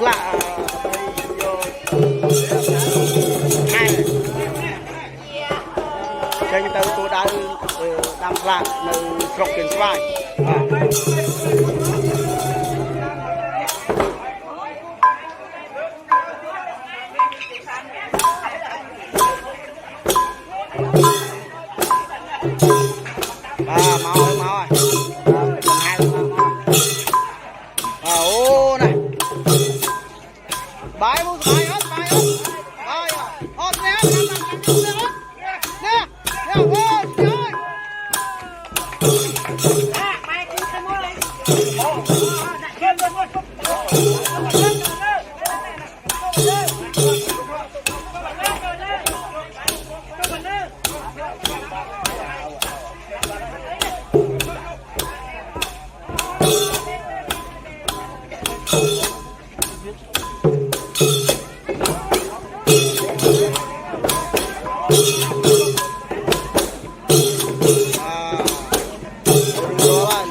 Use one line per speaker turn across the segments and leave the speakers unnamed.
lạ hai trên từ tôi đã đam lạ nơi rộng tiền xoay máu ơi máu ơi hai ô này bài hết rồi ôm nè nè ôi trời bài cứ cái mối này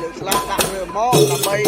lượng slot đặt mô là bay